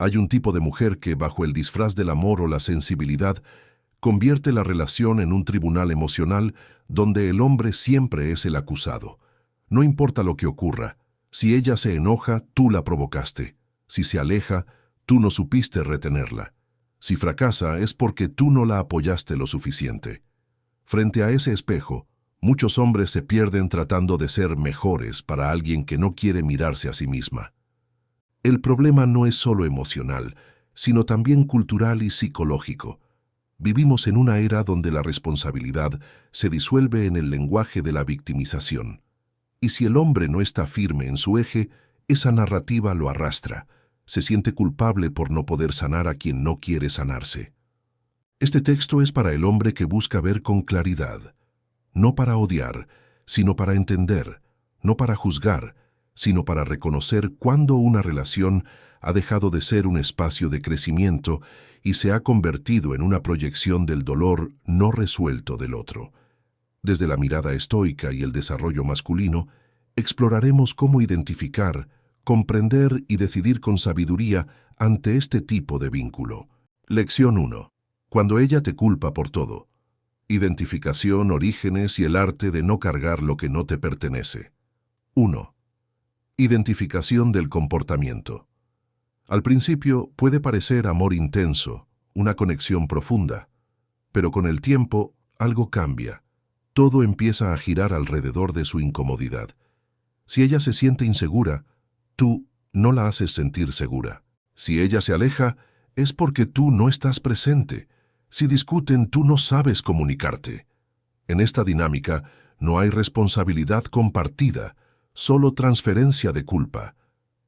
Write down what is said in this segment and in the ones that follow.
Hay un tipo de mujer que, bajo el disfraz del amor o la sensibilidad, convierte la relación en un tribunal emocional donde el hombre siempre es el acusado. No importa lo que ocurra, si ella se enoja, tú la provocaste. Si se aleja, tú no supiste retenerla. Si fracasa, es porque tú no la apoyaste lo suficiente. Frente a ese espejo, muchos hombres se pierden tratando de ser mejores para alguien que no quiere mirarse a sí misma. El problema no es solo emocional, sino también cultural y psicológico. Vivimos en una era donde la responsabilidad se disuelve en el lenguaje de la victimización. Y si el hombre no está firme en su eje, esa narrativa lo arrastra. Se siente culpable por no poder sanar a quien no quiere sanarse. Este texto es para el hombre que busca ver con claridad, no para odiar, sino para entender, no para juzgar, sino para reconocer cuándo una relación ha dejado de ser un espacio de crecimiento y se ha convertido en una proyección del dolor no resuelto del otro. Desde la mirada estoica y el desarrollo masculino, exploraremos cómo identificar, comprender y decidir con sabiduría ante este tipo de vínculo. Lección 1. Cuando ella te culpa por todo. Identificación, orígenes y el arte de no cargar lo que no te pertenece. 1. Identificación del comportamiento. Al principio puede parecer amor intenso, una conexión profunda, pero con el tiempo algo cambia. Todo empieza a girar alrededor de su incomodidad. Si ella se siente insegura, tú no la haces sentir segura. Si ella se aleja, es porque tú no estás presente. Si discuten, tú no sabes comunicarte. En esta dinámica no hay responsabilidad compartida, solo transferencia de culpa.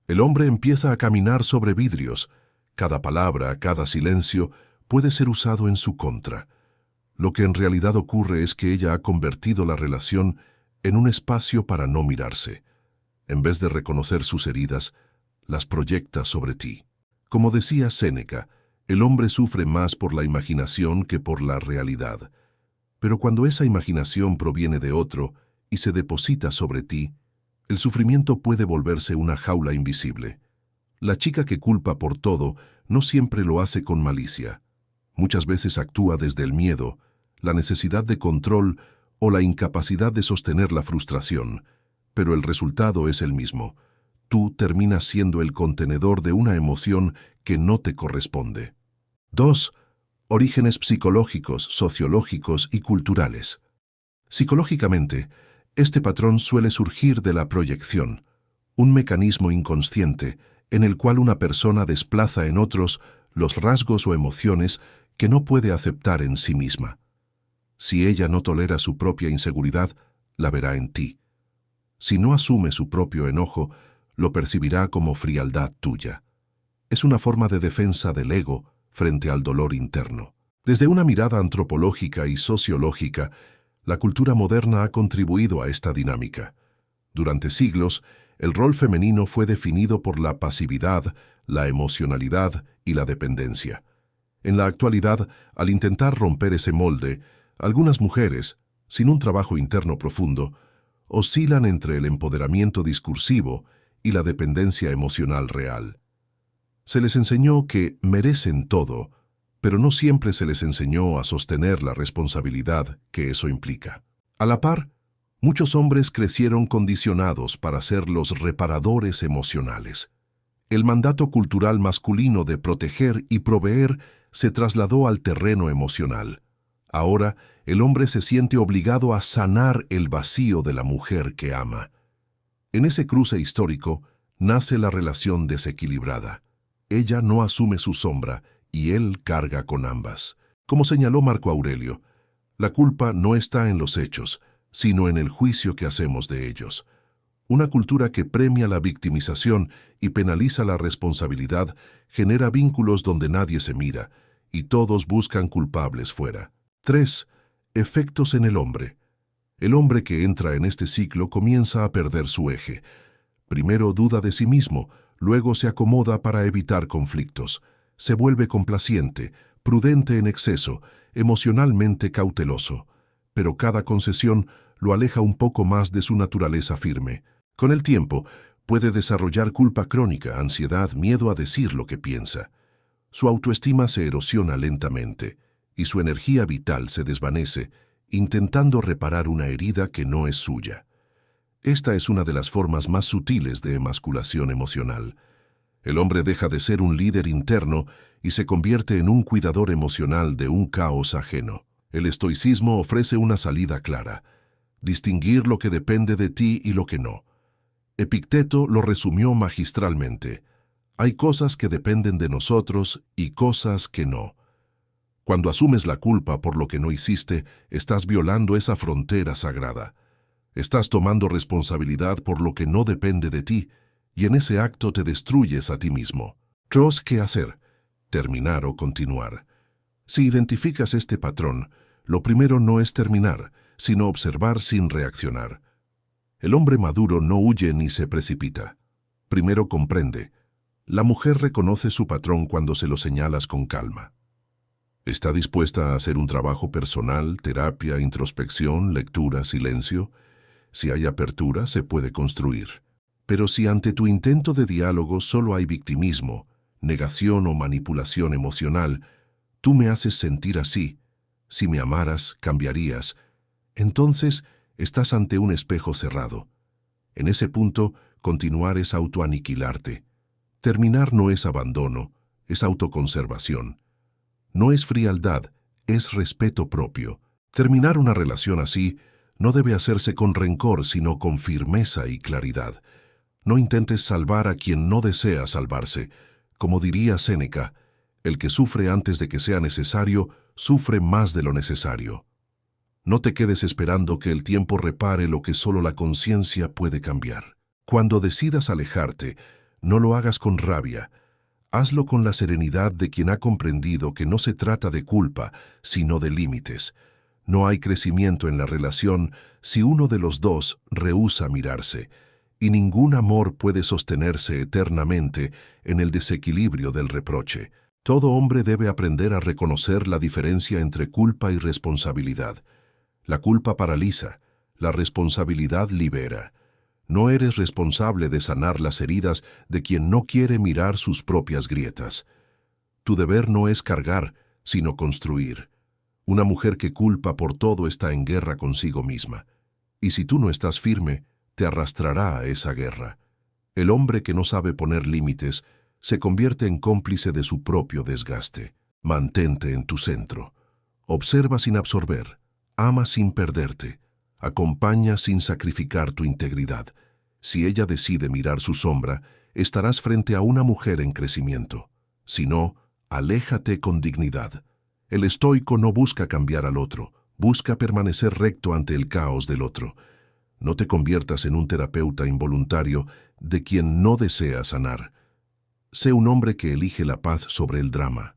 El hombre empieza a caminar sobre vidrios. Cada palabra, cada silencio puede ser usado en su contra. Lo que en realidad ocurre es que ella ha convertido la relación en un espacio para no mirarse. En vez de reconocer sus heridas, las proyecta sobre ti. Como decía Séneca, el hombre sufre más por la imaginación que por la realidad. Pero cuando esa imaginación proviene de otro y se deposita sobre ti, el sufrimiento puede volverse una jaula invisible. La chica que culpa por todo no siempre lo hace con malicia. Muchas veces actúa desde el miedo, la necesidad de control o la incapacidad de sostener la frustración, pero el resultado es el mismo. Tú terminas siendo el contenedor de una emoción que no te corresponde. 2. Orígenes psicológicos, sociológicos y culturales. Psicológicamente, este patrón suele surgir de la proyección, un mecanismo inconsciente en el cual una persona desplaza en otros los rasgos o emociones que no puede aceptar en sí misma. Si ella no tolera su propia inseguridad, la verá en ti. Si no asume su propio enojo, lo percibirá como frialdad tuya. Es una forma de defensa del ego frente al dolor interno. Desde una mirada antropológica y sociológica, la cultura moderna ha contribuido a esta dinámica. Durante siglos, el rol femenino fue definido por la pasividad, la emocionalidad y la dependencia. En la actualidad, al intentar romper ese molde, algunas mujeres, sin un trabajo interno profundo, oscilan entre el empoderamiento discursivo y la dependencia emocional real. Se les enseñó que merecen todo, pero no siempre se les enseñó a sostener la responsabilidad que eso implica. A la par, muchos hombres crecieron condicionados para ser los reparadores emocionales. El mandato cultural masculino de proteger y proveer se trasladó al terreno emocional. Ahora, el hombre se siente obligado a sanar el vacío de la mujer que ama. En ese cruce histórico, nace la relación desequilibrada. Ella no asume su sombra y él carga con ambas. Como señaló Marco Aurelio, la culpa no está en los hechos, sino en el juicio que hacemos de ellos. Una cultura que premia la victimización y penaliza la responsabilidad genera vínculos donde nadie se mira y todos buscan culpables fuera. 3. Efectos en el hombre. El hombre que entra en este ciclo comienza a perder su eje. Primero duda de sí mismo, luego se acomoda para evitar conflictos. Se vuelve complaciente, prudente en exceso, emocionalmente cauteloso. Pero cada concesión lo aleja un poco más de su naturaleza firme. Con el tiempo, Puede desarrollar culpa crónica, ansiedad, miedo a decir lo que piensa. Su autoestima se erosiona lentamente y su energía vital se desvanece, intentando reparar una herida que no es suya. Esta es una de las formas más sutiles de emasculación emocional. El hombre deja de ser un líder interno y se convierte en un cuidador emocional de un caos ajeno. El estoicismo ofrece una salida clara: distinguir lo que depende de ti y lo que no. Epicteto lo resumió magistralmente: hay cosas que dependen de nosotros y cosas que no. Cuando asumes la culpa por lo que no hiciste, estás violando esa frontera sagrada. Estás tomando responsabilidad por lo que no depende de ti, y en ese acto te destruyes a ti mismo. ¿Qué hacer? Terminar o continuar. Si identificas este patrón, lo primero no es terminar, sino observar sin reaccionar. El hombre maduro no huye ni se precipita. Primero comprende. La mujer reconoce su patrón cuando se lo señalas con calma. ¿Está dispuesta a hacer un trabajo personal, terapia, introspección, lectura, silencio? Si hay apertura, se puede construir. Pero si ante tu intento de diálogo solo hay victimismo, negación o manipulación emocional, tú me haces sentir así. Si me amaras, cambiarías. Entonces, estás ante un espejo cerrado. En ese punto, continuar es autoaniquilarte. Terminar no es abandono, es autoconservación. No es frialdad, es respeto propio. Terminar una relación así no debe hacerse con rencor, sino con firmeza y claridad. No intentes salvar a quien no desea salvarse. Como diría Séneca, el que sufre antes de que sea necesario, sufre más de lo necesario. No te quedes esperando que el tiempo repare lo que solo la conciencia puede cambiar. Cuando decidas alejarte, no lo hagas con rabia. Hazlo con la serenidad de quien ha comprendido que no se trata de culpa, sino de límites. No hay crecimiento en la relación si uno de los dos rehúsa mirarse, y ningún amor puede sostenerse eternamente en el desequilibrio del reproche. Todo hombre debe aprender a reconocer la diferencia entre culpa y responsabilidad. La culpa paraliza, la responsabilidad libera. No eres responsable de sanar las heridas de quien no quiere mirar sus propias grietas. Tu deber no es cargar, sino construir. Una mujer que culpa por todo está en guerra consigo misma. Y si tú no estás firme, te arrastrará a esa guerra. El hombre que no sabe poner límites se convierte en cómplice de su propio desgaste. Mantente en tu centro. Observa sin absorber. Ama sin perderte. Acompaña sin sacrificar tu integridad. Si ella decide mirar su sombra, estarás frente a una mujer en crecimiento. Si no, aléjate con dignidad. El estoico no busca cambiar al otro, busca permanecer recto ante el caos del otro. No te conviertas en un terapeuta involuntario de quien no desea sanar. Sé un hombre que elige la paz sobre el drama,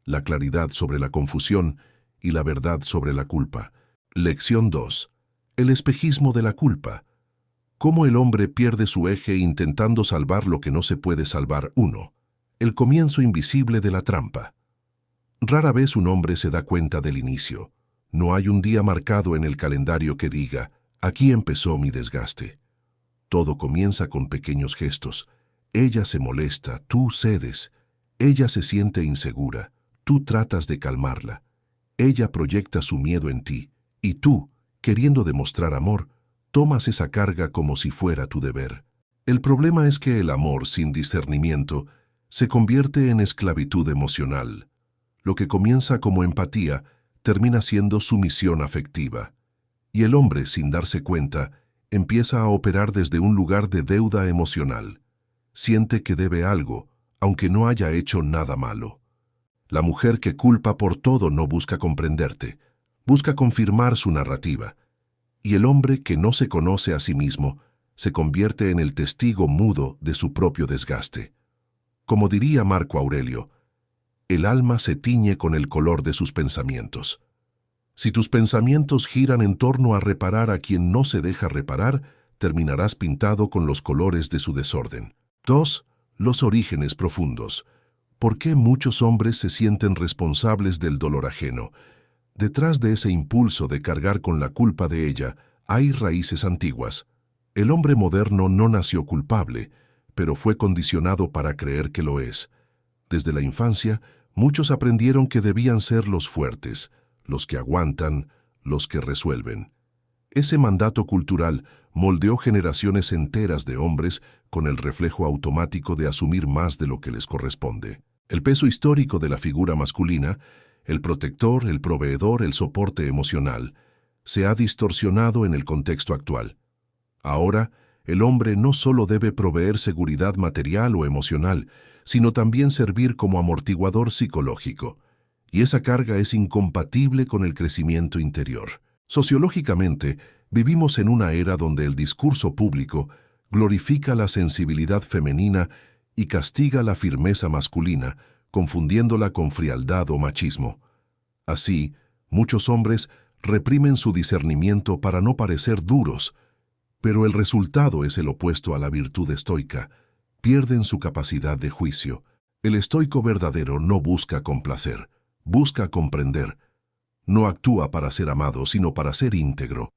la claridad sobre la confusión y la verdad sobre la culpa. Lección 2. El espejismo de la culpa. ¿Cómo el hombre pierde su eje intentando salvar lo que no se puede salvar? 1. El comienzo invisible de la trampa. Rara vez un hombre se da cuenta del inicio. No hay un día marcado en el calendario que diga: aquí empezó mi desgaste. Todo comienza con pequeños gestos. Ella se molesta, tú cedes. Ella se siente insegura, tú tratas de calmarla. Ella proyecta su miedo en ti, y tú, queriendo demostrar amor, tomas esa carga como si fuera tu deber. El problema es que el amor sin discernimiento se convierte en esclavitud emocional. Lo que comienza como empatía termina siendo sumisión afectiva. Y el hombre, sin darse cuenta, empieza a operar desde un lugar de deuda emocional. Siente que debe algo, aunque no haya hecho nada malo. La mujer que culpa por todo no busca comprenderte, busca confirmar su narrativa. Y el hombre que no se conoce a sí mismo se convierte en el testigo mudo de su propio desgaste. Como diría Marco Aurelio, el alma se tiñe con el color de sus pensamientos. Si tus pensamientos giran en torno a reparar a quien no se deja reparar, terminarás pintado con los colores de su desorden. 2. Los orígenes profundos. ¿Por qué muchos hombres se sienten responsables del dolor ajeno? Detrás de ese impulso de cargar con la culpa de ella, hay raíces antiguas. El hombre moderno no nació culpable, pero fue condicionado para creer que lo es. Desde la infancia, muchos aprendieron que debían ser los fuertes, los que aguantan, los que resuelven. Ese mandato cultural moldeó generaciones enteras de hombres con el reflejo automático de asumir más de lo que les corresponde. El peso histórico de la figura masculina, el protector, el proveedor, el soporte emocional, se ha distorsionado en el contexto actual. Ahora, el hombre no solo debe proveer seguridad material o emocional, sino también servir como amortiguador psicológico. Y esa carga es incompatible con el crecimiento interior. Sociológicamente, vivimos en una era donde el discurso público glorifica la sensibilidad femenina y castiga la firmeza masculina, confundiéndola con frialdad o machismo. Así, muchos hombres reprimen su discernimiento para no parecer duros, pero el resultado es el opuesto a la virtud estoica. Pierden su capacidad de juicio. El estoico verdadero no busca complacer, busca comprender. No actúa para ser amado, sino para ser íntegro.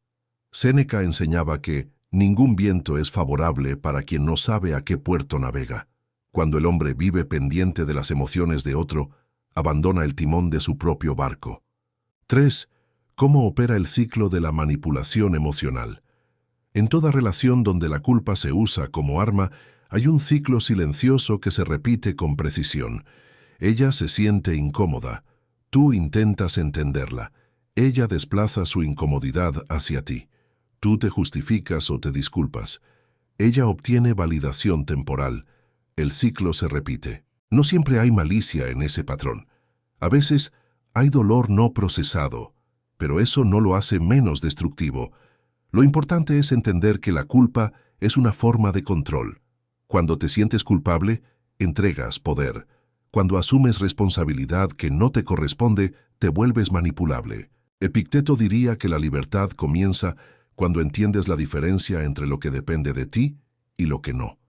Séneca enseñaba que ningún viento es favorable para quien no sabe a qué puerto navega. Cuando el hombre vive pendiente de las emociones de otro, abandona el timón de su propio barco. 3. ¿Cómo opera el ciclo de la manipulación emocional? En toda relación donde la culpa se usa como arma, hay un ciclo silencioso que se repite con precisión. Ella se siente incómoda. Tú intentas entenderla. Ella desplaza su incomodidad hacia ti. Tú te justificas o te disculpas. Ella obtiene validación temporal. El ciclo se repite. No siempre hay malicia en ese patrón. A veces hay dolor no procesado, pero eso no lo hace menos destructivo. Lo importante es entender que la culpa es una forma de control. Cuando te sientes culpable, entregas poder. Cuando asumes responsabilidad que no te corresponde, te vuelves manipulable. Epicteto diría que la libertad comienza cuando entiendes la diferencia entre lo que depende de ti y lo que no.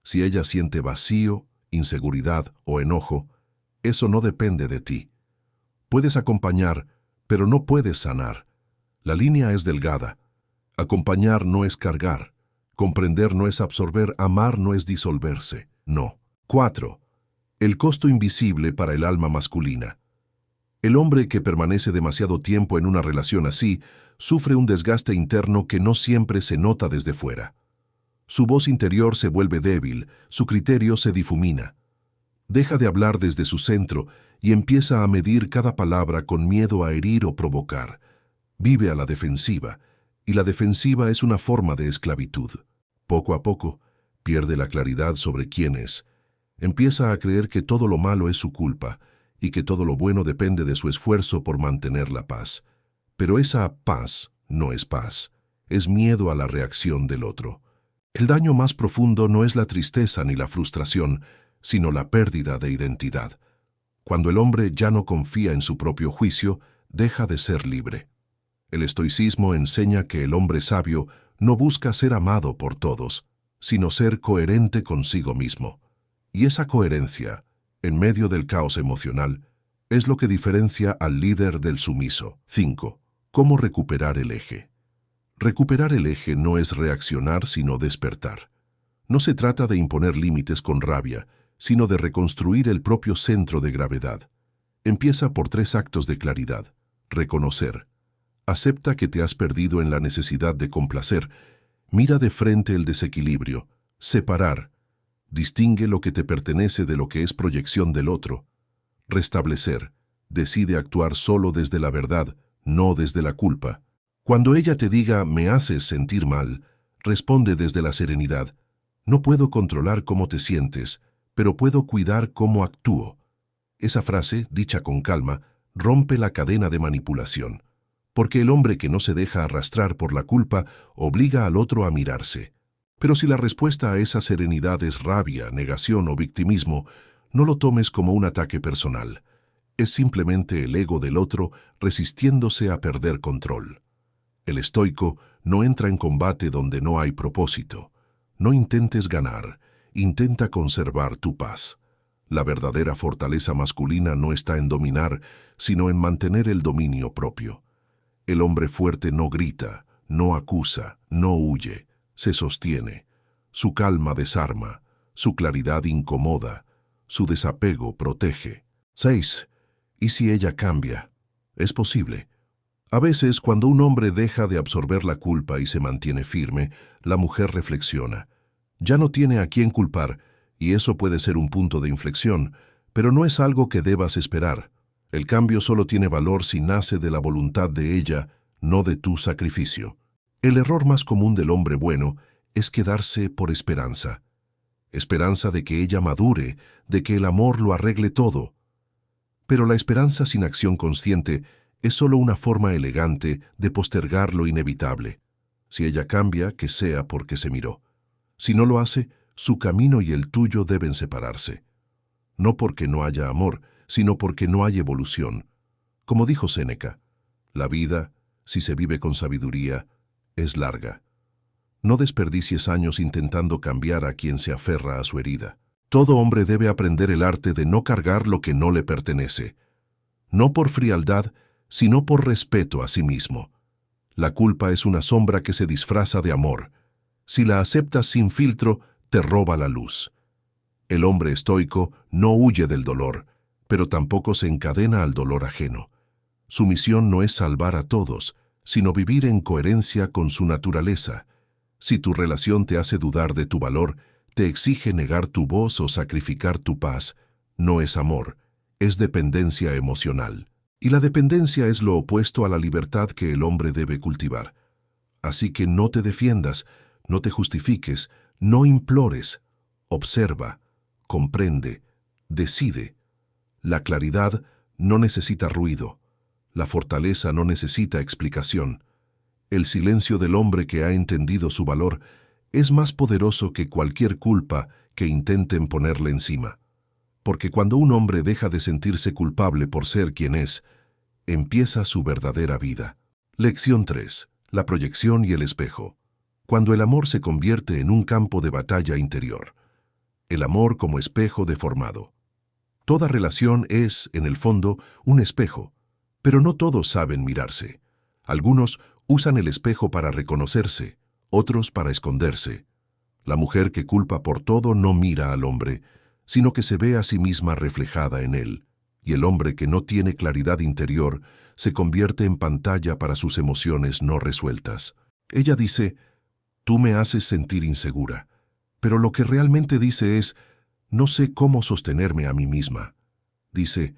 Si ella siente vacío, inseguridad o enojo, eso no depende de ti. Puedes acompañar, pero no puedes sanar. La línea es delgada. Acompañar no es cargar. Comprender no es absorber. Amar no es disolverse. No. 4. El costo invisible para el alma masculina. El hombre que permanece demasiado tiempo en una relación así sufre un desgaste interno que no siempre se nota desde fuera. Su voz interior se vuelve débil, su criterio se difumina. Deja de hablar desde su centro y empieza a medir cada palabra con miedo a herir o provocar. Vive a la defensiva, y la defensiva es una forma de esclavitud. Poco a poco, pierde la claridad sobre quién es. Empieza a creer que todo lo malo es su culpa y que todo lo bueno depende de su esfuerzo por mantener la paz. Pero esa paz no es paz, es miedo a la reacción del otro. El daño más profundo no es la tristeza ni la frustración, sino la pérdida de identidad. Cuando el hombre ya no confía en su propio juicio, deja de ser libre. El estoicismo enseña que el hombre sabio no busca ser amado por todos, sino ser coherente consigo mismo. Y esa coherencia, en medio del caos emocional, es lo que diferencia al líder del sumiso. 5. ¿Cómo recuperar el eje? Recuperar el eje no es reaccionar, sino despertar. No se trata de imponer límites con rabia, sino de reconstruir el propio centro de gravedad. Empieza por 3 actos de claridad. Reconocer. Acepta que te has perdido en la necesidad de complacer. Mira de frente el desequilibrio. Separar. Distingue lo que te pertenece de lo que es proyección del otro. Restablecer. Decide actuar solo desde la verdad, no desde la culpa. Cuando ella te diga «me haces sentir mal», responde desde la serenidad. No puedo controlar cómo te sientes, pero puedo cuidar cómo actúo. Esa frase, dicha con calma, rompe la cadena de manipulación. Porque el hombre que no se deja arrastrar por la culpa obliga al otro a mirarse. Pero si la respuesta a esa serenidad es rabia, negación o victimismo, no lo tomes como un ataque personal. Es simplemente el ego del otro resistiéndose a perder control. El estoico no entra en combate donde no hay propósito. No intentes ganar, intenta conservar tu paz. La verdadera fortaleza masculina no está en dominar, sino en mantener el dominio propio. El hombre fuerte no grita, no acusa, no huye. se sostiene, su calma desarma, su claridad incomoda, su desapego protege. 6. ¿Y si ella cambia? Es posible. A veces, cuando un hombre deja de absorber la culpa y se mantiene firme, la mujer reflexiona. Ya no tiene a quién culpar, y eso puede ser un punto de inflexión, pero no es algo que debas esperar. El cambio solo tiene valor si nace de la voluntad de ella, no de tu sacrificio. El error más común del hombre bueno es quedarse por esperanza. Esperanza de que ella madure, de que el amor lo arregle todo. Pero la esperanza sin acción consciente es solo una forma elegante de postergar lo inevitable. Si ella cambia, que sea porque se miró. Si no lo hace, su camino y el tuyo deben separarse. No porque no haya amor, sino porque no hay evolución. Como dijo Séneca, la vida, si se vive con sabiduría, es larga. No desperdicies años intentando cambiar a quien se aferra a su herida. Todo hombre debe aprender el arte de no cargar lo que no le pertenece. No por frialdad, sino por respeto a sí mismo. La culpa es una sombra que se disfraza de amor. Si la aceptas sin filtro, te roba la luz. El hombre estoico no huye del dolor, pero tampoco se encadena al dolor ajeno. Su misión no es salvar a todos, sino vivir en coherencia con su naturaleza. Si tu relación te hace dudar de tu valor, te exige negar tu voz o sacrificar tu paz, no es amor, es dependencia emocional. Y la dependencia es lo opuesto a la libertad que el hombre debe cultivar. Así que no te defiendas, no te justifiques, no implores, observa, comprende, decide. La claridad no necesita ruido, la fortaleza no necesita explicación. El silencio del hombre que ha entendido su valor es más poderoso que cualquier culpa que intenten ponerle encima. Porque cuando un hombre deja de sentirse culpable por ser quien es, empieza su verdadera vida. Lección 3. La proyección y el espejo. Cuando el amor se convierte en un campo de batalla interior. El amor como espejo deformado. Toda relación es, en el fondo, un espejo, pero no todos saben mirarse. Algunos usan el espejo para reconocerse, otros para esconderse. La mujer que culpa por todo no mira al hombre, sino que se ve a sí misma reflejada en él, y el hombre que no tiene claridad interior se convierte en pantalla para sus emociones no resueltas. Ella dice, tú me haces sentir insegura, pero lo que realmente dice es, no sé cómo sostenerme a mí misma. Dice,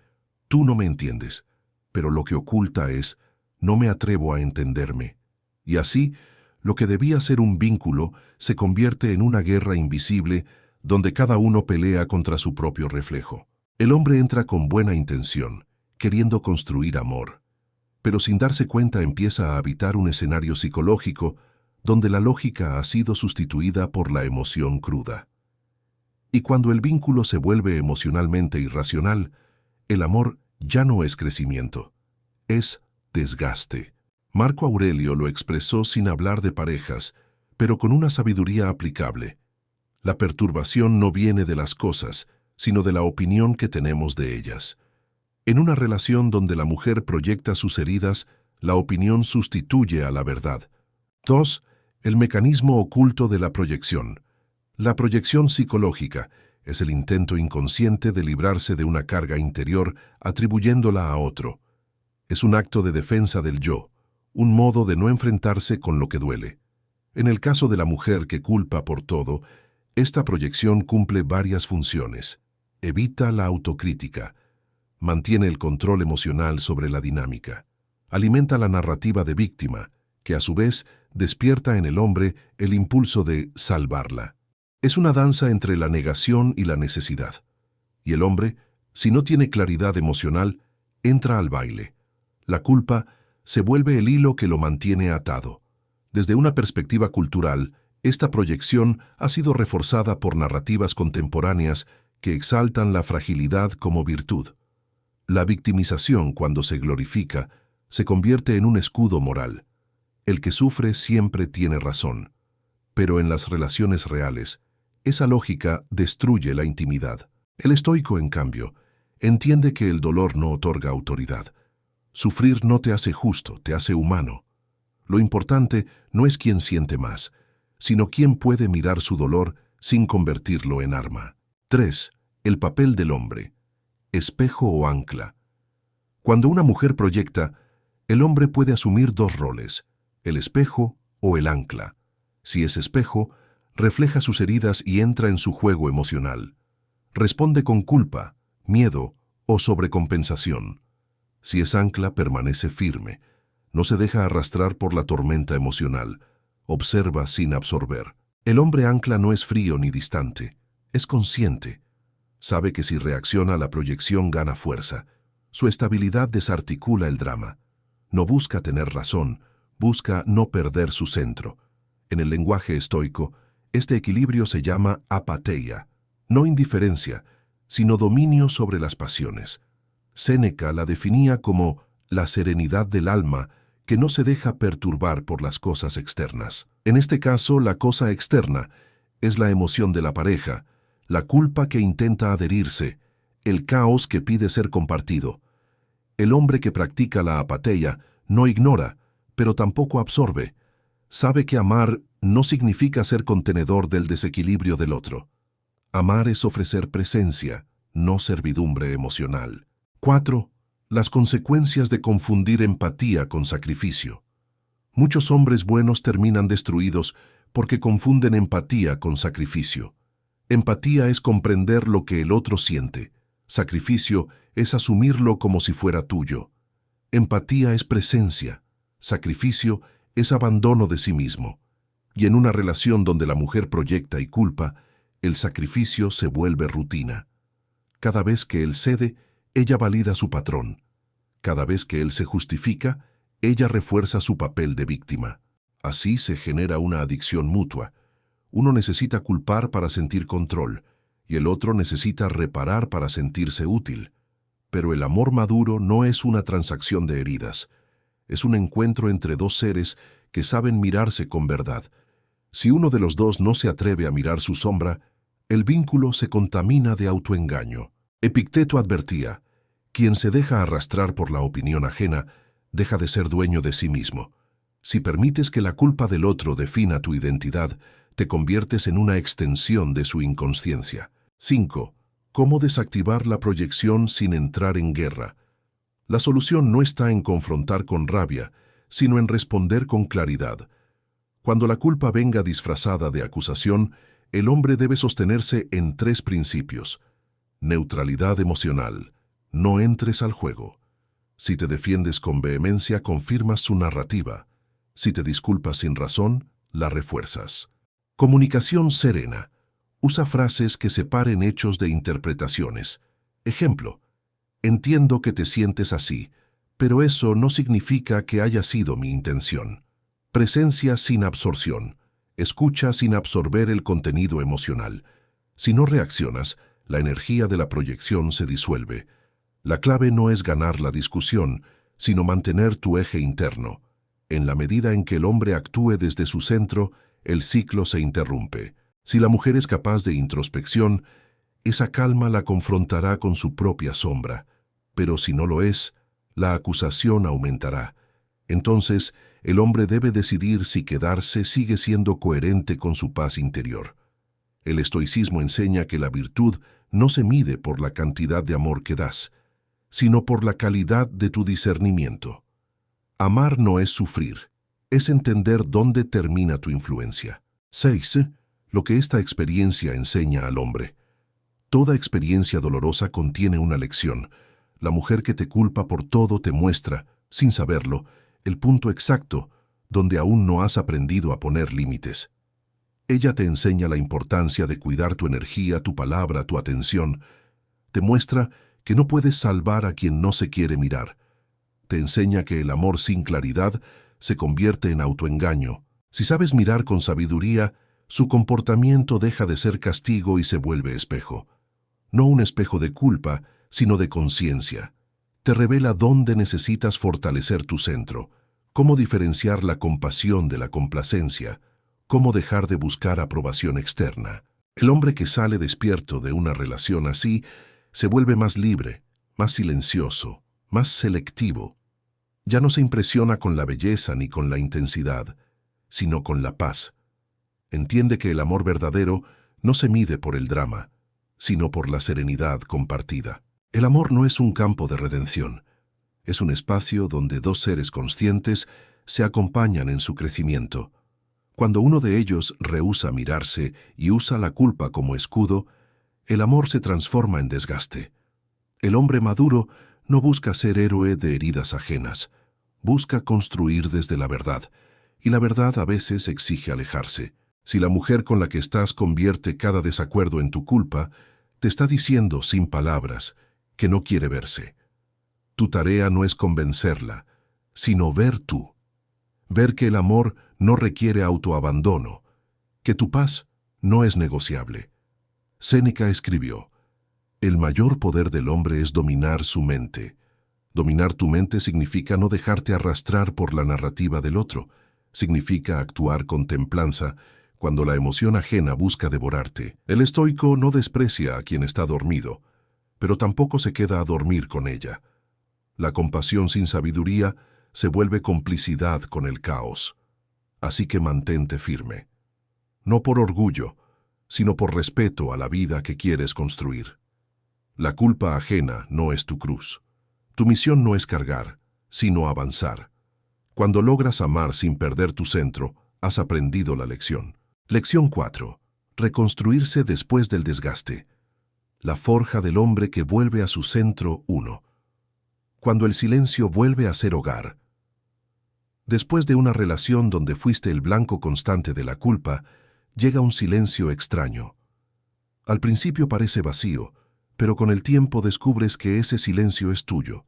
tú no me entiendes, pero lo que oculta es, no me atrevo a entenderme. Y así, lo que debía ser un vínculo se convierte en una guerra invisible donde cada uno pelea contra su propio reflejo. El hombre entra con buena intención, queriendo construir amor, pero sin darse cuenta empieza a habitar un escenario psicológico donde la lógica ha sido sustituida por la emoción cruda. Y cuando el vínculo se vuelve emocionalmente irracional, el amor ya no es crecimiento, es desgaste. Marco Aurelio lo expresó sin hablar de parejas, pero con una sabiduría aplicable. La perturbación no viene de las cosas, sino de la opinión que tenemos de ellas. En una relación donde la mujer proyecta sus heridas, la opinión sustituye a la verdad. 2. El mecanismo oculto de la proyección. La proyección psicológica es el intento inconsciente de librarse de una carga interior atribuyéndola a otro. Es un acto de defensa del yo, un modo de no enfrentarse con lo que duele. En el caso de la mujer que culpa por todo, esta proyección cumple varias funciones. Evita la autocrítica, mantiene el control emocional sobre la dinámica, alimenta la narrativa de víctima, que a su vez despierta en el hombre el impulso de salvarla. Es una danza entre la negación y la necesidad. Y el hombre, si no tiene claridad emocional, entra al baile. La culpa se vuelve el hilo que lo mantiene atado. Desde una perspectiva cultural, esta proyección ha sido reforzada por narrativas contemporáneas que exaltan la fragilidad como virtud. La victimización, cuando se glorifica, se convierte en un escudo moral. El que sufre siempre tiene razón. Pero en las relaciones reales, esa lógica destruye la intimidad. El estoico, en cambio, entiende que el dolor no otorga autoridad. Sufrir no te hace justo, te hace humano. Lo importante no es quién siente más, sino quién puede mirar su dolor sin convertirlo en arma. 3. El papel del hombre. Espejo o ancla. Cuando una mujer proyecta, el hombre puede asumir dos roles, el espejo o el ancla. Si es espejo, refleja sus heridas y entra en su juego emocional. Responde con culpa, miedo o sobrecompensación. Si es ancla, permanece firme. No se deja arrastrar por la tormenta emocional. Observa sin absorber. El hombre ancla no es frío ni distante. Es consciente. Sabe que si reacciona, la proyección gana fuerza. Su estabilidad desarticula el drama. No busca tener razón, busca no perder su centro. En el lenguaje estoico, este equilibrio se llama apatheia, no indiferencia, sino dominio sobre las pasiones. Séneca la definía como la serenidad del alma que no se deja perturbar por las cosas externas. En este caso, la cosa externa es la emoción de la pareja, la culpa que intenta adherirse, el caos que pide ser compartido. El hombre que practica la apatheia no ignora, pero tampoco absorbe. Sabe que amar no significa ser contenedor del desequilibrio del otro. Amar es ofrecer presencia, no servidumbre emocional. 4. Las consecuencias de confundir empatía con sacrificio. Muchos hombres buenos terminan destruidos porque confunden empatía con sacrificio. Empatía es comprender lo que el otro siente. Sacrificio es asumirlo como si fuera tuyo. Empatía es presencia. Sacrificio es abandono de sí mismo. Y en una relación donde la mujer proyecta y culpa, el sacrificio se vuelve rutina. Cada vez que él cede, ella valida su patrón. Cada vez que él se justifica, ella refuerza su papel de víctima. Así se genera una adicción mutua. Uno necesita culpar para sentir control, y el otro necesita reparar para sentirse útil. Pero el amor maduro no es una transacción de heridas. Es un encuentro entre dos seres que saben mirarse con verdad. Si uno de los dos no se atreve a mirar su sombra, el vínculo se contamina de autoengaño. Epicteto advertía: quien se deja arrastrar por la opinión ajena, deja de ser dueño de sí mismo. Si permites que la culpa del otro defina tu identidad, te conviertes en una extensión de su inconsciencia. 5. ¿Cómo desactivar la proyección sin entrar en guerra? La solución no está en confrontar con rabia, sino en responder con claridad. Cuando la culpa venga disfrazada de acusación, el hombre debe sostenerse en 3 principios. Neutralidad emocional. No entres al juego. Si te defiendes con vehemencia, confirmas su narrativa. Si te disculpas sin razón, la refuerzas. Comunicación serena. Usa frases que separen hechos de interpretaciones. Ejemplo: entiendo que te sientes así, pero eso no significa que haya sido mi intención. Presencia sin absorción. Escucha sin absorber el contenido emocional. Si no reaccionas, la energía de la proyección se disuelve. La clave no es ganar la discusión, sino mantener tu eje interno. En la medida en que el hombre actúe desde su centro, el ciclo se interrumpe. Si la mujer es capaz de introspección, esa calma la confrontará con su propia sombra. Pero si no lo es, la acusación aumentará. Entonces, el hombre debe decidir si quedarse sigue siendo coherente con su paz interior. El estoicismo enseña que la virtud no se mide por la cantidad de amor que das, sino por la calidad de tu discernimiento. Amar no es sufrir, es entender dónde termina tu influencia. 6. Lo que esta experiencia enseña al hombre. Toda experiencia dolorosa contiene una lección. La mujer que te culpa por todo te muestra, sin saberlo, el punto exacto donde aún no has aprendido a poner límites. Ella te enseña la importancia de cuidar tu energía, tu palabra, tu atención. Te muestra que no puedes salvar a quien no se quiere mirar. Te enseña que el amor sin claridad se convierte en autoengaño. Si sabes mirar con sabiduría, su comportamiento deja de ser castigo y se vuelve espejo. No un espejo de culpa, sino de conciencia. Te revela dónde necesitas fortalecer tu centro, cómo diferenciar la compasión de la complacencia, cómo dejar de buscar aprobación externa. El hombre que sale despierto de una relación así se vuelve más libre, más silencioso, más selectivo. Ya no se impresiona con la belleza ni con la intensidad, sino con la paz. Entiende que el amor verdadero no se mide por el drama, sino por la serenidad compartida. El amor no es un campo de redención. Es un espacio donde dos seres conscientes se acompañan en su crecimiento. Cuando uno de ellos rehúsa mirarse y usa la culpa como escudo, el amor se transforma en desgaste. El hombre maduro no busca ser héroe de heridas ajenas, busca construir desde la verdad, y la verdad a veces exige alejarse. Si la mujer con la que estás convierte cada desacuerdo en tu culpa, te está diciendo sin palabras que no quiere verse. Tu tarea no es convencerla, sino ver tú. Ver que el amor no requiere autoabandono, que tu paz no es negociable. Séneca escribió: el mayor poder del hombre es dominar su mente. Dominar tu mente significa no dejarte arrastrar por la narrativa del otro. Significa actuar con templanza cuando la emoción ajena busca devorarte. El estoico no desprecia a quien está dormido, pero tampoco se queda a dormir con ella. La compasión sin sabiduría se vuelve complicidad con el caos. Así que mantente firme. No por orgullo, sino por respeto a la vida que quieres construir. La culpa ajena no es tu cruz. Tu misión no es cargar, sino avanzar. Cuando logras amar sin perder tu centro, has aprendido la lección. Lección 4. Reconstruirse después del desgaste. La forja del hombre que vuelve a su centro 1. Cuando el silencio vuelve a ser hogar. Después de una relación donde fuiste el blanco constante de la culpa, llega un silencio extraño. Al principio parece vacío, pero con el tiempo descubres que ese silencio es tuyo.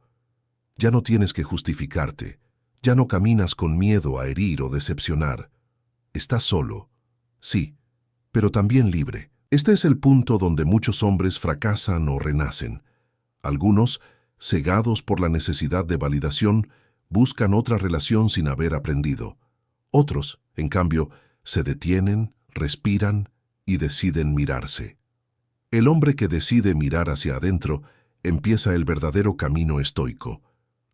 Ya no tienes que justificarte, ya no caminas con miedo a herir o decepcionar. Estás solo, sí, pero también libre. Este es el punto donde muchos hombres fracasan o renacen. Algunos, cegados por la necesidad de validación, buscan otra relación sin haber aprendido. Otros, en cambio, se detienen, respiran y deciden mirarse. El hombre que decide mirar hacia adentro empieza el verdadero camino estoico.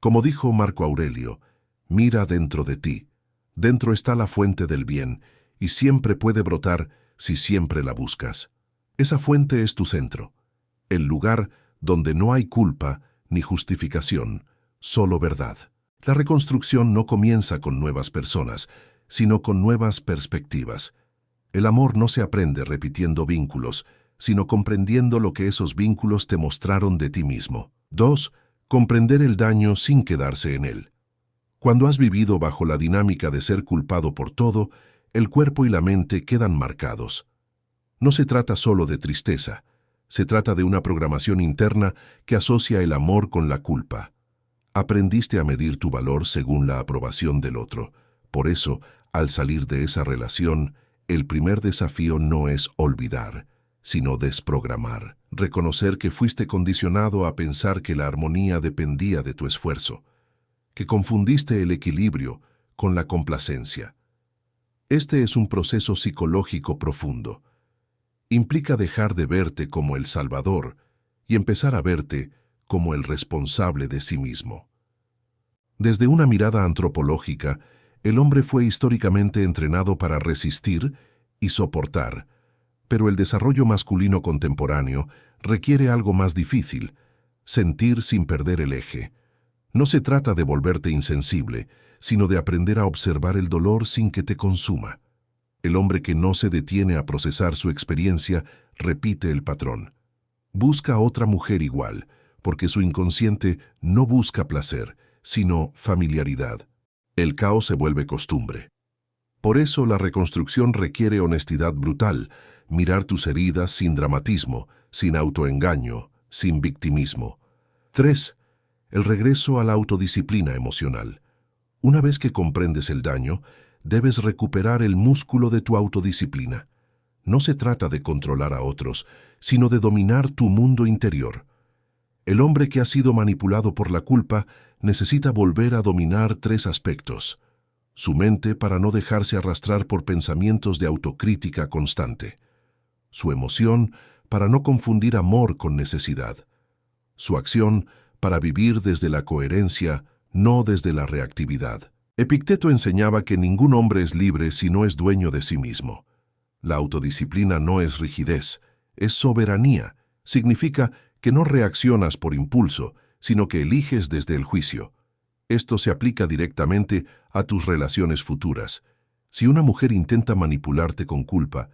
Como dijo Marco Aurelio, mira dentro de ti. Dentro está la fuente del bien y siempre puede brotar si siempre la buscas. Esa fuente es tu centro, el lugar donde no hay culpa ni justificación, solo verdad. La reconstrucción no comienza con nuevas personas, sino con nuevas perspectivas. El amor no se aprende repitiendo vínculos, sino comprendiendo lo que esos vínculos te mostraron de ti mismo. 2. Comprender el daño sin quedarse en él. Cuando has vivido bajo la dinámica de ser culpado por todo, el cuerpo y la mente quedan marcados. No se trata solo de tristeza, se trata de una programación interna que asocia el amor con la culpa. Aprendiste a medir tu valor según la aprobación del otro. Por eso, al salir de esa relación, el primer desafío no es olvidar, sino desprogramar. Reconocer que fuiste condicionado a pensar que la armonía dependía de tu esfuerzo, que confundiste el equilibrio con la complacencia. Este es un proceso psicológico profundo. Implica dejar de verte como el salvador y empezar a verte como el responsable de sí mismo. Desde una mirada antropológica, el hombre fue históricamente entrenado para resistir y soportar, pero el desarrollo masculino contemporáneo requiere algo más difícil: sentir sin perder el eje. No se trata de volverte insensible, sino de aprender a observar el dolor sin que te consuma. El hombre que no se detiene a procesar su experiencia repite el patrón. Busca otra mujer igual, porque su inconsciente no busca placer, sino familiaridad. El caos se vuelve costumbre. Por eso la reconstrucción requiere honestidad brutal, mirar tus heridas sin dramatismo, sin autoengaño, sin victimismo. 3. El regreso a la autodisciplina emocional. Una vez que comprendes el daño, debes recuperar el músculo de tu autodisciplina. No se trata de controlar a otros, sino de dominar tu mundo interior. El hombre que ha sido manipulado por la culpa necesita volver a dominar 3 aspectos: su mente para no dejarse arrastrar por pensamientos de autocrítica constante, su emoción para no confundir amor con necesidad, su acción para vivir desde la coherencia, no desde la reactividad. Epicteto enseñaba que ningún hombre es libre si no es dueño de sí mismo. La autodisciplina no es rigidez, es soberanía. Significa que no reaccionas por impulso, sino que eliges desde el juicio. Esto se aplica directamente a tus relaciones futuras. Si una mujer intenta manipularte con culpa,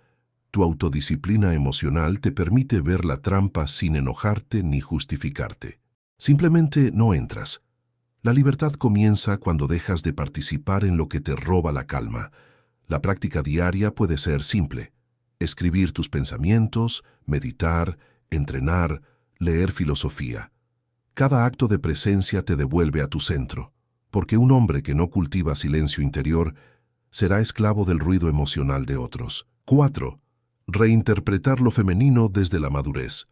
tu autodisciplina emocional te permite ver la trampa sin enojarte ni justificarte. Simplemente no entras. La libertad comienza cuando dejas de participar en lo que te roba la calma. La práctica diaria puede ser simple: escribir tus pensamientos, meditar, entrenar, leer filosofía. Cada acto de presencia te devuelve a tu centro, porque un hombre que no cultiva silencio interior será esclavo del ruido emocional de otros. 4. Reinterpretar lo femenino desde la madurez.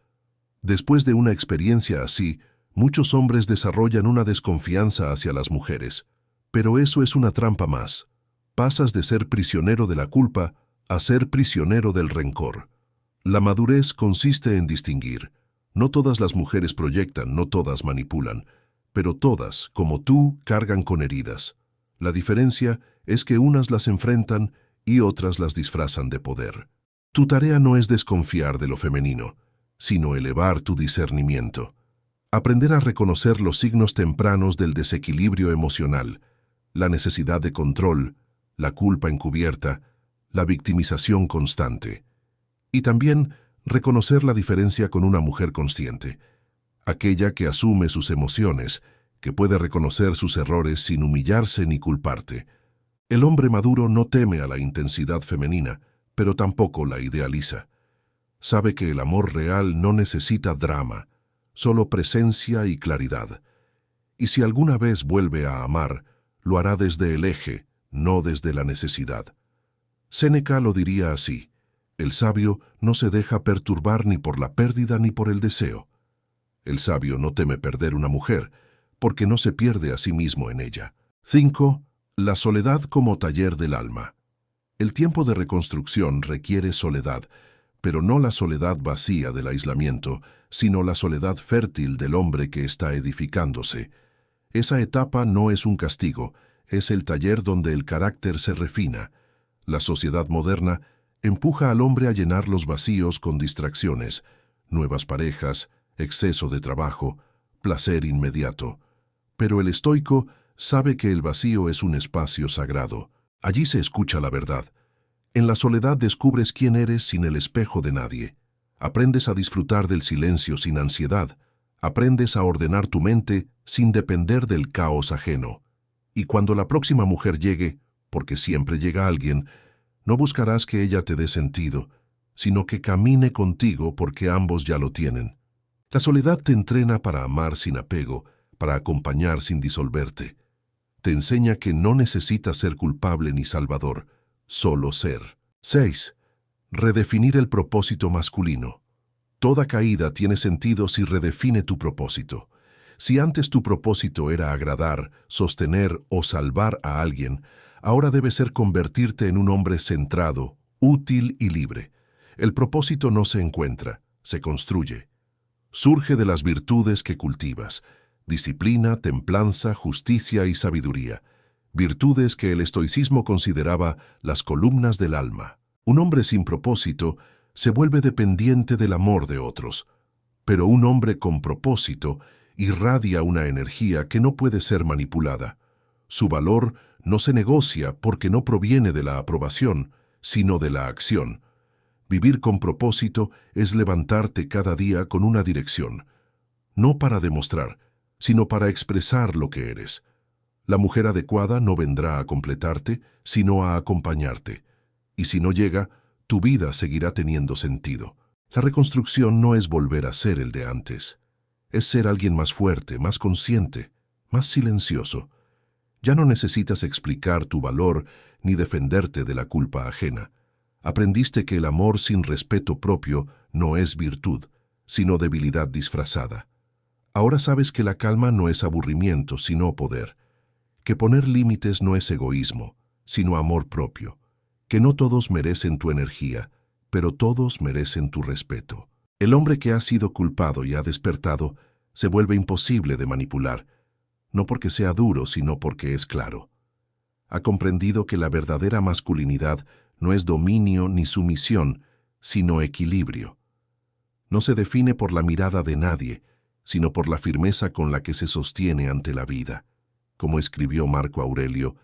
Después de una experiencia así, muchos hombres desarrollan una desconfianza hacia las mujeres. Pero eso es una trampa más. Pasas de ser prisionero de la culpa a ser prisionero del rencor. La madurez consiste en distinguir. No todas las mujeres proyectan, no todas manipulan, pero todas, como tú, cargan con heridas. La diferencia es que unas las enfrentan y otras las disfrazan de poder. Tu tarea no es desconfiar de lo femenino, sino elevar tu discernimiento. Aprender a reconocer los signos tempranos del desequilibrio emocional, la necesidad de control, la culpa encubierta, la victimización constante. Y también reconocer la diferencia con una mujer consciente, aquella que asume sus emociones, que puede reconocer sus errores sin humillarse ni culparte. El hombre maduro no teme a la intensidad femenina, pero tampoco la idealiza. Sabe que el amor real no necesita drama, solo presencia y claridad. Y si alguna vez vuelve a amar, lo hará desde el eje, no desde la necesidad. Séneca lo diría así: el sabio no se deja perturbar ni por la pérdida ni por el deseo. El sabio no teme perder una mujer, porque no se pierde a sí mismo en ella. 5. La soledad como taller del alma. El tiempo de reconstrucción requiere soledad, pero no la soledad vacía del aislamiento, sino la soledad fértil del hombre que está edificándose. Esa etapa no es un castigo, es el taller donde el carácter se refina. La sociedad moderna empuja al hombre a llenar los vacíos con distracciones, nuevas parejas, exceso de trabajo, placer inmediato. Pero el estoico sabe que el vacío es un espacio sagrado. Allí se escucha la verdad. En la soledad descubres quién eres sin el espejo de nadie. Aprendes a disfrutar del silencio sin ansiedad. Aprendes a ordenar tu mente sin depender del caos ajeno. Y cuando la próxima mujer llegue, porque siempre llega alguien, no buscarás que ella te dé sentido, sino que camine contigo porque ambos ya lo tienen. La soledad te entrena para amar sin apego, para acompañar sin disolverte. Te enseña que no necesitas ser culpable ni salvador, solo ser. 6. Redefinir el propósito masculino. Toda caída tiene sentido si redefine tu propósito. Si antes tu propósito era agradar, sostener o salvar a alguien, ahora debe ser convertirte en un hombre centrado, útil y libre. El propósito no se encuentra, se construye. Surge de las virtudes que cultivas: disciplina, templanza, justicia y sabiduría. Virtudes que el estoicismo consideraba las columnas del alma. Un hombre sin propósito se vuelve dependiente del amor de otros, pero un hombre con propósito irradia una energía que no puede ser manipulada. Su valor no se negocia porque no proviene de la aprobación, sino de la acción. Vivir con propósito es levantarte cada día con una dirección, no para demostrar, sino para expresar lo que eres. La mujer adecuada no vendrá a completarte, sino a acompañarte. Y si no llega, tu vida seguirá teniendo sentido. La reconstrucción no es volver a ser el de antes. Es ser alguien más fuerte, más consciente, más silencioso. Ya no necesitas explicar tu valor ni defenderte de la culpa ajena. Aprendiste que el amor sin respeto propio no es virtud, sino debilidad disfrazada. Ahora sabes que la calma no es aburrimiento, sino poder. Que poner límites no es egoísmo, sino amor propio. Que no todos merecen tu energía, pero todos merecen tu respeto. El hombre que ha sido culpado y ha despertado se vuelve imposible de manipular, no porque sea duro, sino porque es claro. Ha comprendido que la verdadera masculinidad no es dominio ni sumisión, sino equilibrio. No se define por la mirada de nadie, sino por la firmeza con la que se sostiene ante la vida. Como escribió Marco Aurelio,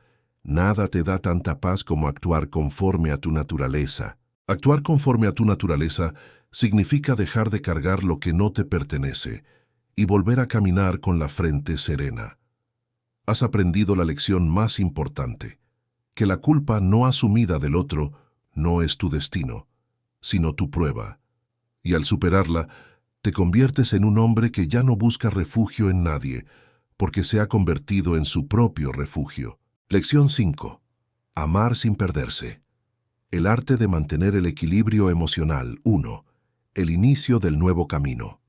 nada te da tanta paz como actuar conforme a tu naturaleza. Actuar conforme a tu naturaleza significa dejar de cargar lo que no te pertenece y volver a caminar con la frente serena. Has aprendido la lección más importante, que la culpa no asumida del otro no es tu destino, sino tu prueba. Y al superarla, te conviertes en un hombre que ya no busca refugio en nadie, porque se ha convertido en su propio refugio. Lección 5. Amar sin perderse. El arte de mantener el equilibrio emocional. 1. El inicio del nuevo camino.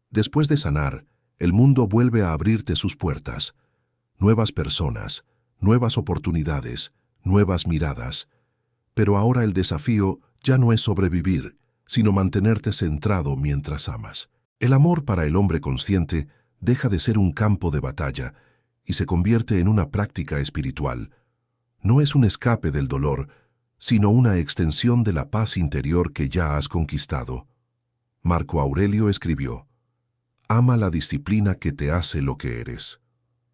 Después de sanar, el mundo vuelve a abrirte sus puertas. Nuevas personas, nuevas oportunidades, nuevas miradas. Pero ahora el desafío ya no es sobrevivir, sino mantenerte centrado mientras amas. El amor para el hombre consciente deja de ser un campo de batalla y se convierte en una práctica espiritual. No es un escape del dolor, sino una extensión de la paz interior que ya has conquistado. Marco Aurelio escribió: ama la disciplina que te hace lo que eres.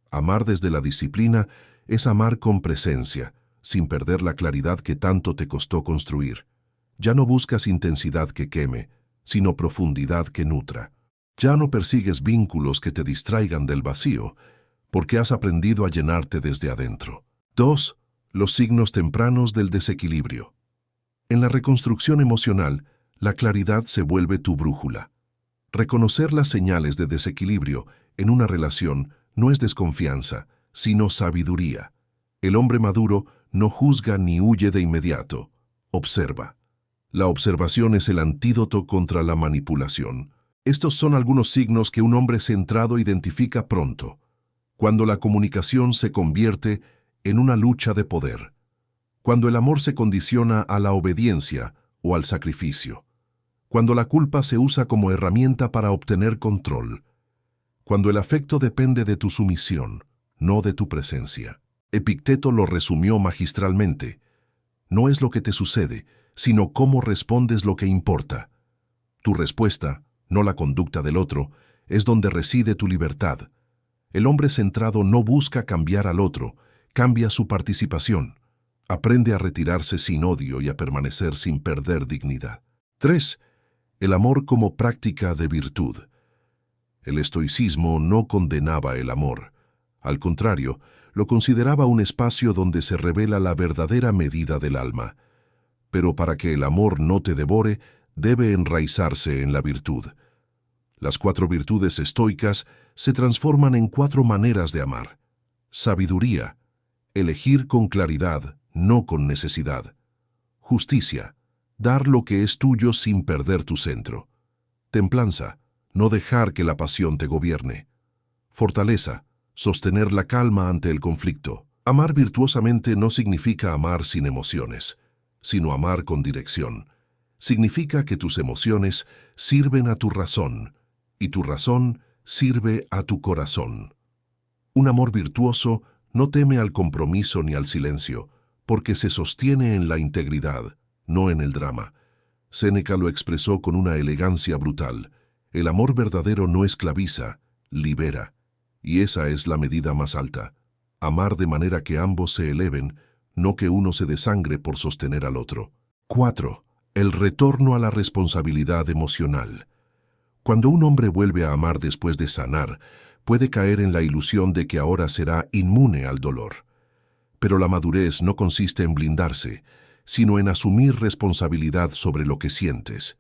Amar desde la disciplina es amar con presencia, sin perder la claridad que tanto te costó construir. Ya no buscas intensidad que queme, sino profundidad que nutra. Ya no persigues vínculos que te distraigan del vacío, porque has aprendido a llenarte desde adentro. 2. Los signos tempranos del desequilibrio. En la reconstrucción emocional, la claridad se vuelve tu brújula. Reconocer las señales de desequilibrio en una relación no es desconfianza, sino sabiduría. El hombre maduro no juzga ni huye de inmediato, observa. La observación es el antídoto contra la manipulación. Estos son algunos signos que un hombre centrado identifica pronto, cuando la comunicación se convierte en una lucha de poder, cuando el amor se condiciona a la obediencia o al sacrificio, cuando la culpa se usa como herramienta para obtener control, cuando el afecto depende de tu sumisión, no de tu presencia. Epicteto lo resumió magistralmente: no es lo que te sucede, sino cómo respondes lo que importa. Tu respuesta, no la conducta del otro, es donde reside tu libertad. El hombre centrado no busca cambiar al otro, cambia su participación. Aprende a retirarse sin odio y a permanecer sin perder dignidad. 3. El amor como práctica de virtud. El estoicismo no condenaba el amor. Al contrario, lo consideraba un espacio donde se revela la verdadera medida del alma. Pero para que el amor no te devore, debe enraizarse en la virtud. Las 4 virtudes estoicas se transforman en 4 maneras de amar. Sabiduría, elegir con claridad, no con necesidad. Justicia, dar lo que es tuyo sin perder tu centro. Templanza, no dejar que la pasión te gobierne. Fortaleza, sostener la calma ante el conflicto. Amar virtuosamente no significa amar sin emociones, sino amar con dirección. Significa que tus emociones sirven a tu razón, y tu razón sirve a tu corazón. Un amor virtuoso no teme al compromiso ni al silencio, porque se sostiene en la integridad, no en el drama. Séneca lo expresó con una elegancia brutal: el amor verdadero no esclaviza, libera, y esa es la medida más alta. Amar de manera que ambos se eleven, no que uno se desangre por sostener al otro. 4. El retorno a la responsabilidad emocional. Cuando un hombre vuelve a amar después de sanar, puede caer en la ilusión de que ahora será inmune al dolor. Pero la madurez no consiste en blindarse, sino en asumir responsabilidad sobre lo que sientes.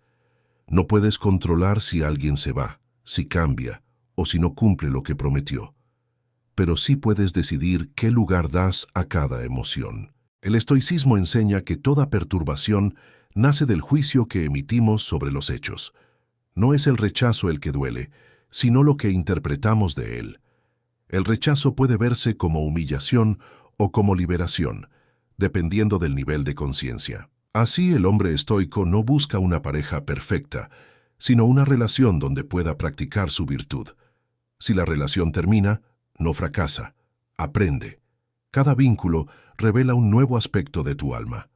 No puedes controlar si alguien se va, si cambia, o si no cumple lo que prometió. Pero sí puedes decidir qué lugar das a cada emoción. El estoicismo enseña que toda perturbación nace del juicio que emitimos sobre los hechos. No es el rechazo el que duele, sino lo que interpretamos de él. El rechazo puede verse como humillación o como liberación, dependiendo del nivel de conciencia. Así, el hombre estoico no busca una pareja perfecta, sino una relación donde pueda practicar su virtud. Si la relación termina, no fracasa, aprende. Cada vínculo revela un nuevo aspecto de tu alma.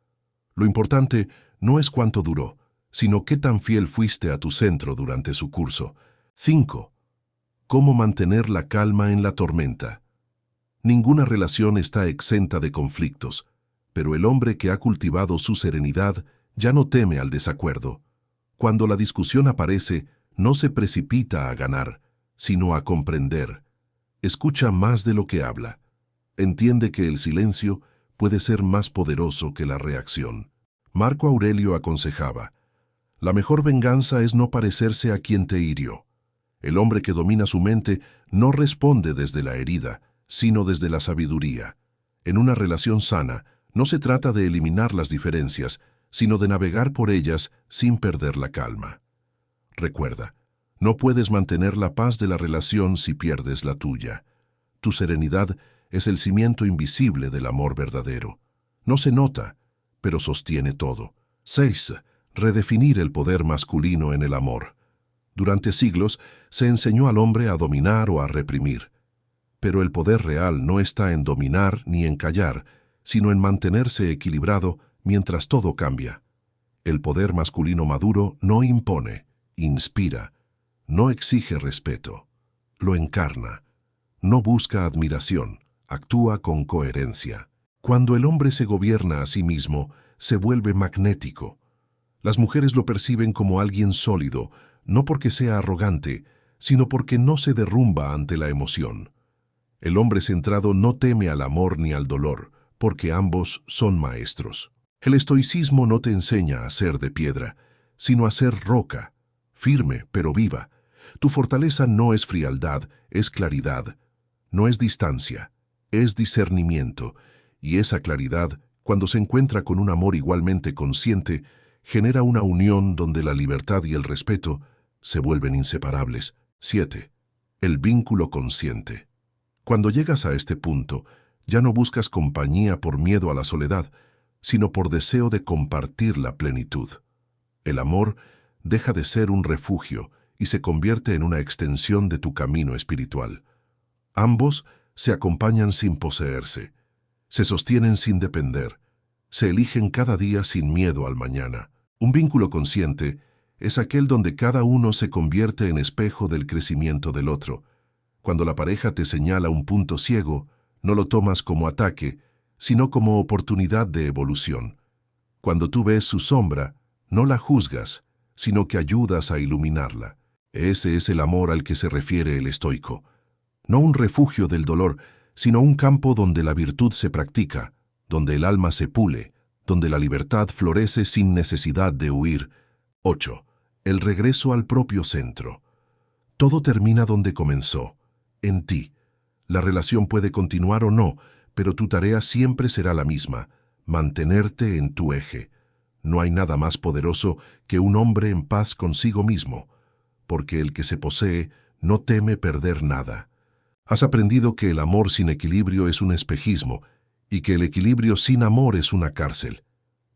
Lo importante no es cuánto duró, sino qué tan fiel fuiste a tu centro durante su curso. 5. ¿Cómo mantener la calma en la tormenta? Ninguna relación está exenta de conflictos, pero el hombre que ha cultivado su serenidad ya no teme al desacuerdo. Cuando la discusión aparece, no se precipita a ganar, sino a comprender. Escucha más de lo que habla. Entiende que el silencio puede ser más poderoso que la reacción. Marco Aurelio aconsejaba: la mejor venganza es no parecerse a quien te hirió. El hombre que domina su mente no responde desde la herida, sino desde la sabiduría. En una relación sana, no se trata de eliminar las diferencias, sino de navegar por ellas sin perder la calma. Recuerda, no puedes mantener la paz de la relación si pierdes la tuya. Tu serenidad es el cimiento invisible del amor verdadero. No se nota, pero sostiene todo. 6. Redefinir el poder masculino en el amor. Durante siglos se enseñó al hombre a dominar o a reprimir. Pero el poder real no está en dominar ni en callar, sino en mantenerse equilibrado mientras todo cambia. El poder masculino maduro no impone, inspira, no exige respeto, lo encarna, no busca admiración, actúa con coherencia. Cuando el hombre se gobierna a sí mismo, se vuelve magnético. Las mujeres lo perciben como alguien sólido, no porque sea arrogante, sino porque no se derrumba ante la emoción. El hombre centrado no teme al amor ni al dolor, porque ambos son maestros. El estoicismo no te enseña a ser de piedra, sino a ser roca, firme pero viva. Tu fortaleza no es frialdad, es claridad. No es distancia, es discernimiento. Y esa claridad, cuando se encuentra con un amor igualmente consciente, genera una unión donde la libertad y el respeto se vuelven inseparables. 7. El vínculo consciente. Cuando llegas a este punto, ya no buscas compañía por miedo a la soledad, sino por deseo de compartir la plenitud. El amor deja de ser un refugio y se convierte en una extensión de tu camino espiritual. Ambos se acompañan sin poseerse, se sostienen sin depender, se eligen cada día sin miedo al mañana. Un vínculo consciente es aquel donde cada uno se convierte en espejo del crecimiento del otro. Cuando la pareja te señala un punto ciego, no lo tomas como ataque, sino como oportunidad de evolución. Cuando tú ves su sombra, no la juzgas, sino que ayudas a iluminarla. Ese es el amor al que se refiere el estoico. No un refugio del dolor, sino un campo donde la virtud se practica, donde el alma se pule, donde la libertad florece sin necesidad de huir. 8. El regreso al propio centro. Todo termina donde comenzó, en ti. La relación puede continuar o no, pero tu tarea siempre será la misma, mantenerte en tu eje. No hay nada más poderoso que un hombre en paz consigo mismo, porque el que se posee no teme perder nada. Has aprendido que el amor sin equilibrio es un espejismo y que el equilibrio sin amor es una cárcel.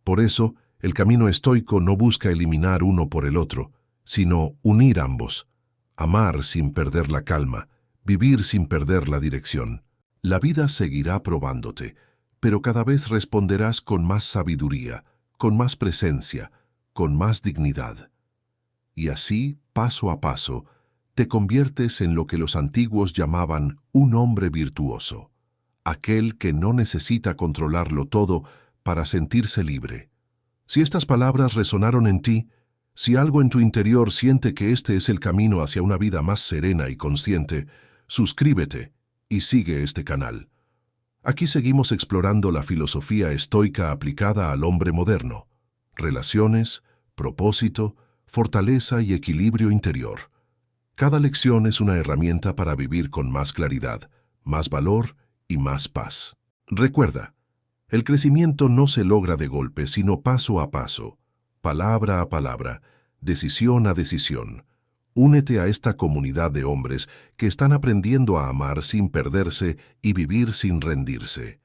Por eso, el camino estoico no busca eliminar uno por el otro, sino unir ambos. Amar sin perder la calma, vivir sin perder la dirección. La vida seguirá probándote, pero cada vez responderás con más sabiduría, con más presencia, con más dignidad. Y así, paso a paso, te conviertes en lo que los antiguos llamaban un hombre virtuoso, aquel que no necesita controlarlo todo para sentirse libre. Si estas palabras resonaron en ti, si algo en tu interior siente que este es el camino hacia una vida más serena y consciente, suscríbete y sigue este canal. Aquí seguimos explorando la filosofía estoica aplicada al hombre moderno. Relaciones, propósito, fortaleza y equilibrio interior. Cada lección es una herramienta para vivir con más claridad, más valor y más paz. Recuerda, el crecimiento no se logra de golpe, sino paso a paso, palabra a palabra, decisión a decisión. Únete a esta comunidad de hombres que están aprendiendo a amar sin perderse y vivir sin rendirse.